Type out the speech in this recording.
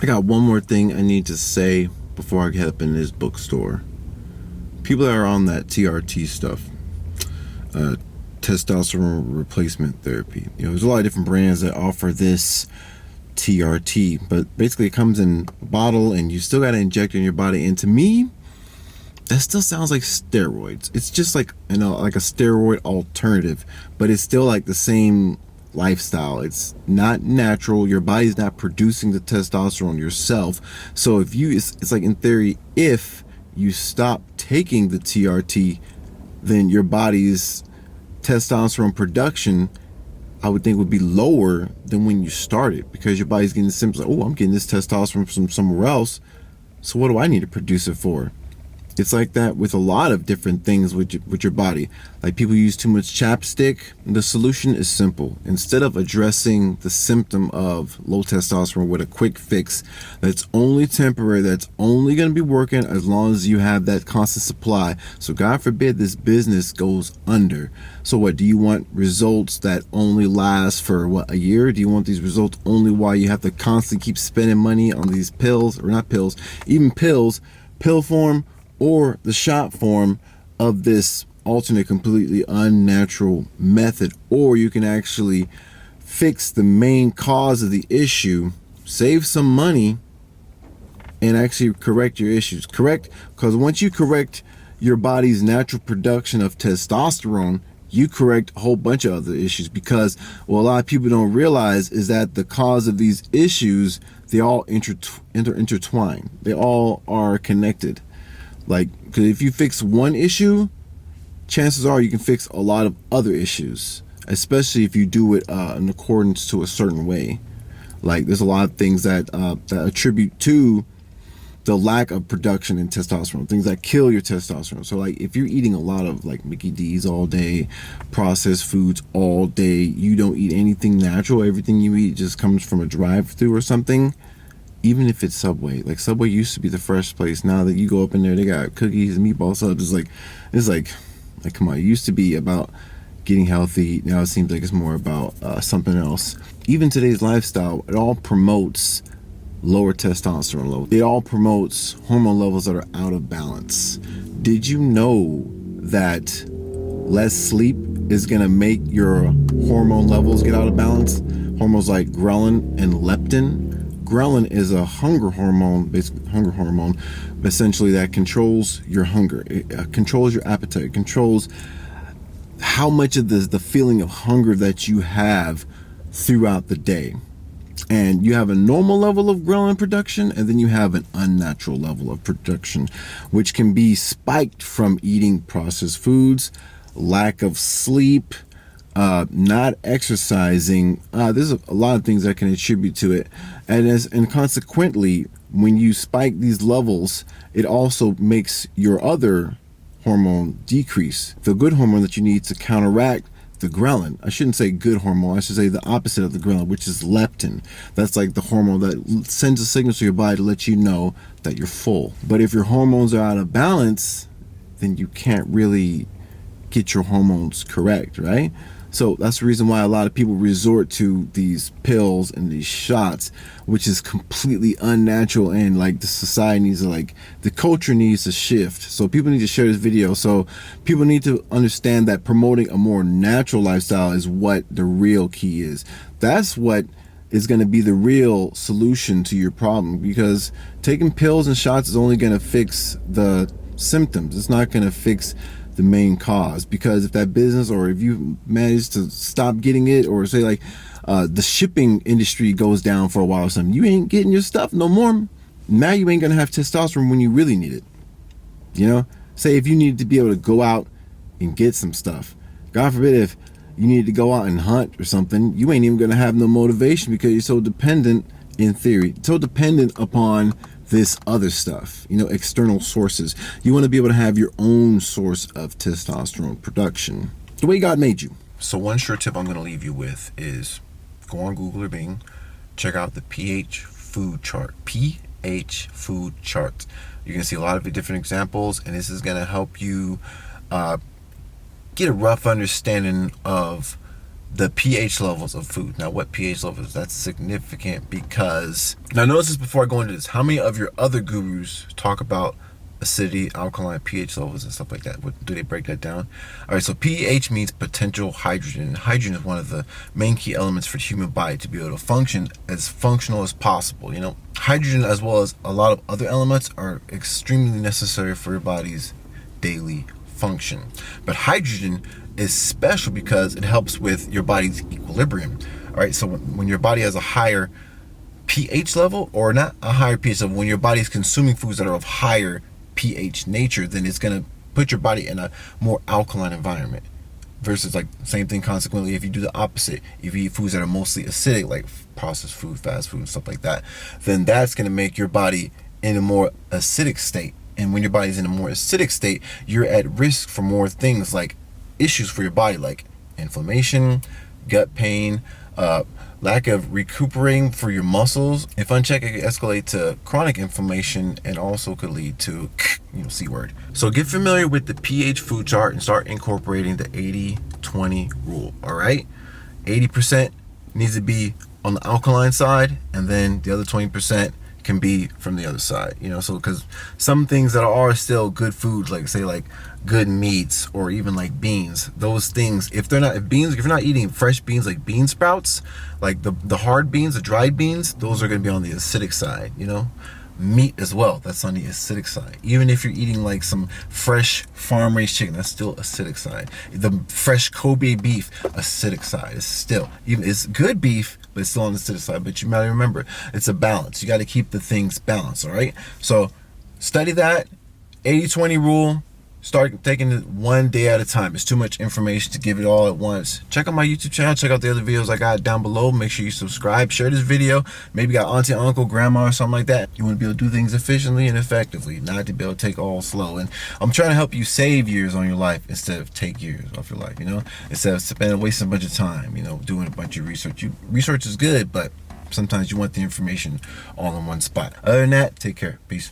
I got one more thing I need to say before I head up in this bookstore. People that are on that TRT stuff, uh, testosterone replacement therapy. There's a lot of different brands that offer this TRT, but basically it comes in a bottle and you still got to inject it in your body. And to me, that still sounds like steroids. It's just like, like a steroid alternative, but it's still like the same lifestyle. It's not natural. Your body's not producing the testosterone yourself. So if you, it's like in theory, if you stop taking the TRT, then your body's testosterone production, I would think, would be lower than when you started, because your body's getting the symptoms like, oh, I'm getting this testosterone from somewhere else, so what do I need to produce it for? It's like that with a lot of different things with your body. Like people use too much chapstick. The solution is simple. Instead of addressing the symptom of low testosterone with a quick fix that's only temporary, that's only going to be working as long as you have that constant supply. So God forbid this business goes under. So what, do you want results that only last for a year? Do you want these results only while you have to constantly keep spending money on these pills, or not pills, even pills, pill form, or the shot form of this alternate, completely unnatural method? Or you can actually fix the main cause of the issue, save some money, and actually correct your issues. Because once you correct your body's natural production of testosterone, you correct a whole bunch of other issues. Because what a lot of people don't realize is that the cause of these issues, they all intertwine. They all are connected. Like, because if you fix one issue, chances are you can fix a lot of other issues, especially if you do it in accordance to a certain way. Like, there's a lot of things that attribute to the lack of production in testosterone, things that kill your testosterone. So, like, if you're eating a lot of, like, Mickey D's all day, processed foods all day, you don't eat anything natural, everything you eat just comes from a drive-through or something, even if it's Subway. Like, Subway used to be the fresh place. Now that you go up in there, they got cookies and meatball subs. It's like, come on. It used to be about getting healthy. Now it seems like it's more about something else. Even today's lifestyle, it all promotes lower testosterone levels. It all promotes hormone levels that are out of balance. Did you know that less sleep is going to make your hormone levels get out of balance? Hormones like ghrelin and leptin. Ghrelin is a hunger hormone, basically hunger hormone, essentially, that controls your hunger. It controls your appetite. It controls how much of the feeling of hunger that you have throughout the day. And you have a normal level of ghrelin production, and then you have an unnatural level of production, which can be spiked from eating processed foods, lack of sleep, not exercising. There's a lot of things that can attribute to it, and consequently, when you spike these levels, it also makes your other hormone decrease, the good hormone that you need to counteract the ghrelin. I shouldn't say good hormone, I should say the opposite of the ghrelin, which is leptin. That's like the hormone that sends a signal to your body to let you know that you're full. But if your hormones are out of balance, then you can't really get your hormones correct, right? So that's the reason why a lot of people resort to these pills and these shots, which is completely unnatural. And like, the society needs to, like, the culture needs to shift. So people need to share this video. So people need to understand that promoting a more natural lifestyle is what the real key is. That's what is going to be the real solution to your problem, because taking pills and shots is only going to fix the symptoms. It's not going to fix the main cause. Because if that business, or if you manage to stop getting it, or say like the shipping industry goes down for a while or something, you ain't getting your stuff no more. Now you ain't gonna have testosterone when you really need it. Say if you needed to be able to go out and get some stuff, God forbid, if you need to go out and hunt or something, you ain't even gonna have no motivation, because you're so dependent, in theory, so dependent upon this other stuff, external sources. You want to be able to have your own source of testosterone production, the way God made you. So one short tip I'm going to leave you with is go on Google or Bing, check out the pH food chart. pH food chart. You're going to see a lot of different examples, and this is going to help you get a rough understanding of the pH levels of food. Now, what pH levels? That's significant because, now notice this before I go into this, how many of your other gurus talk about acidity, alkaline, pH levels and stuff like that? Do they break that down? All right, so pH means potential hydrogen. Hydrogen is one of the main key elements for the human body to be able to function as functional as possible. You know, hydrogen, as well as a lot of other elements, are extremely necessary for your body's daily function. But hydrogen is special because it helps with your body's equilibrium. All right, so when your body has a higher pH level, or not a higher pH level, when your body is consuming foods that are of higher pH nature, then it's going to put your body in a more alkaline environment. Versus, like, same thing consequently if you do the opposite. If you eat foods that are mostly acidic, like processed food, fast food, and stuff like that, then that's going to make your body in a more acidic state. And when your body's in a more acidic state, you're at risk for more things like issues for your body, like inflammation, gut pain, lack of recuperating for your muscles. If unchecked, it can escalate to chronic inflammation and also could lead to, C word. So get familiar with the pH food chart and start incorporating the 80-20 rule, all right? 80% needs to be on the alkaline side, and then the other 20% can be from the other side, so because some things that are still good foods, like say like good meats or even like beans, those things, if you're not eating fresh beans like bean sprouts, like the hard beans, the dried beans, those are going to be on the acidic side. Meat as well, that's on the acidic side. Even if you're eating like some fresh farm raised chicken, that's still acidic side. The fresh Kobe beef, acidic side. It's good beef, but it's still on the acidic side. But you gotta remember, it's a balance. You got to keep the things balanced. All right, so study that 80-20 rule. Start taking it one day at a time. It's too much information to give it all at once. Check out my YouTube channel. Check out the other videos I got down below. Make sure you subscribe. Share this video. Maybe you got auntie, uncle, grandma, or something like that. You want to be able to do things efficiently and effectively, not to be able to take all slow. And I'm trying to help you save years on your life instead of take years off your life, instead of wasting a bunch of time, doing a bunch of research. Research is good, but sometimes you want the information all in one spot. Other than that, take care. Peace.